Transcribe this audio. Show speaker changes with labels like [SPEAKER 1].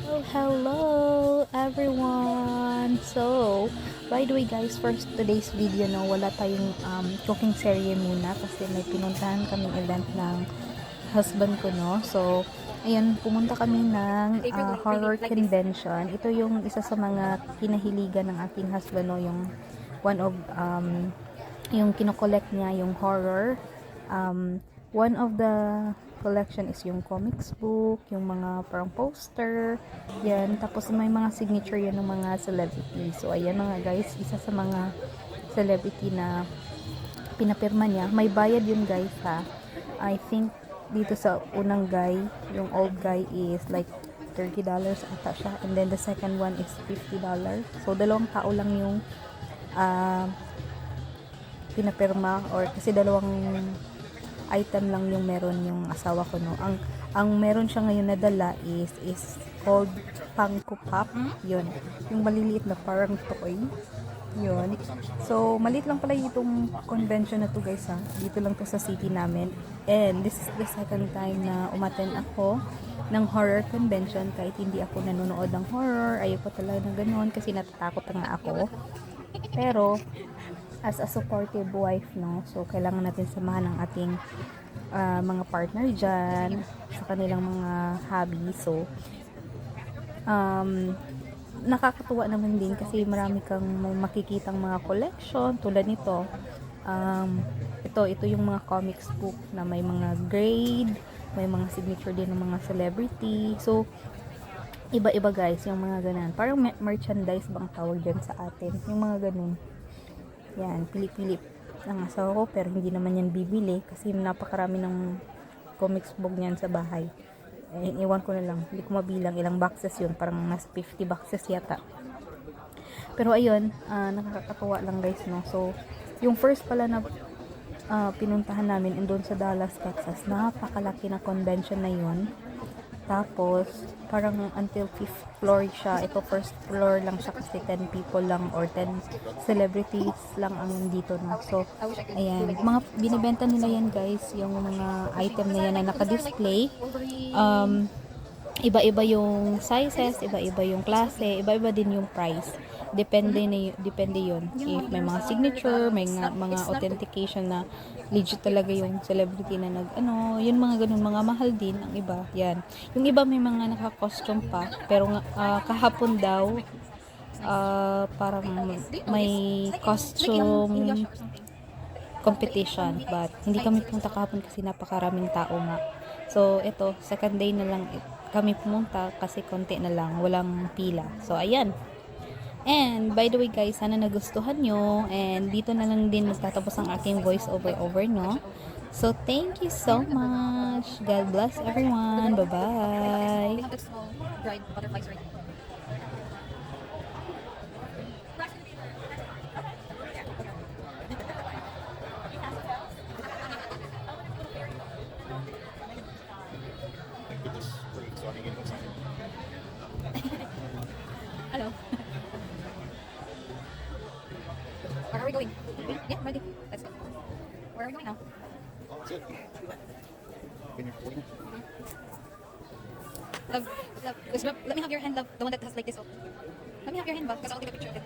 [SPEAKER 1] Hello everyone! So, by the way guys, for today's video wala tayong cooking serye muna kasi may pinuntahan kaming event ng husband ko So, ayun, pumunta kami ng horror convention. Ito yung isa sa mga kinahiligan ng aking husband yung one of yung kinokollect niya yung horror. One of the collection is yung comics book, yung mga parang poster, yan. Tapos may mga signature yan ng mga celebrity. So, ayan mga guys, isa sa mga celebrity na pinapirma niya. May bayad yun guys ha. I think dito sa unang guy, yung old guy is like $30 ata siya. And then the second one is $50. So, dalawang tao lang yung pinapirma or kasi dalawang item lang yung meron yung asawa ko ang meron siya ngayon na dala is called Funko Pop. Yun, yung maliliit na parang toy. Yun. So, maliit lang pala itong convention na to guys ha. Dito lang to sa city namin. And this is the second time na umattend ako ng horror convention kahit hindi ako nanonood ng horror. Ayoko talaga ng ganun kasi natatakot nga ako. Pero, as a supportive wife, so kailangan natin samahan ng ating mga partner dyan sa kanilang mga hobby. So, nakakatuwa naman din kasi marami kang makikitang mga collection tulad nito. Ito yung mga comics book na may mga grade, may mga signature din ng mga celebrity. So, iba-iba guys yung mga ganun. Parang merchandise bang tawag dyan sa atin. Yung mga ganun. Yan, pilip-pilip ng asawa ko pero hindi naman yan bibili kasi napakarami ng comics book niyan sa bahay. Iwan ko na lang, hindi ko mabilang ilang boxes yun, parang nasa 50 boxes yata. Pero ayun, nakakatuwa lang guys So, yung first pala na pinuntahan namin doon sa Dallas, Texas, napakalaki na convention na yun. Tapos, parang until 5th floor siya. Ito first floor lang siya kasi 10 people lang or 10 celebrities lang ang dito So, ayan. Mga binibenta nila yan guys, yung mga item na yan na naka-display. Iba-iba yung sizes, iba-iba yung klase, iba-iba din yung price. Depende yun. If may mga signature, may mga authentication na legit talaga yung celebrity na yun mga ganun, mga mahal din ang iba. Yan. Yung iba may mga naka-costume pa, pero kahapon daw, parang may costume competition, but hindi kami pumunta kahapon kasi napakaraming tao nga. So, ito, second day na lang kami pumunta kasi konti na lang, walang pila. So, ayan. And, by the way guys, sana nagustuhan nyo. And, dito na lang din magtatapos ang aking voice over, no? So, thank you so much. God bless everyone. Bye-bye.
[SPEAKER 2] Hello. Where are we going? Yeah, ready. Let's go. Where are we going now?
[SPEAKER 3] That's it.
[SPEAKER 2] Love. Let me have your hand, love. The one that has like this. Let me have your hand, love, because I'll take a picture of it.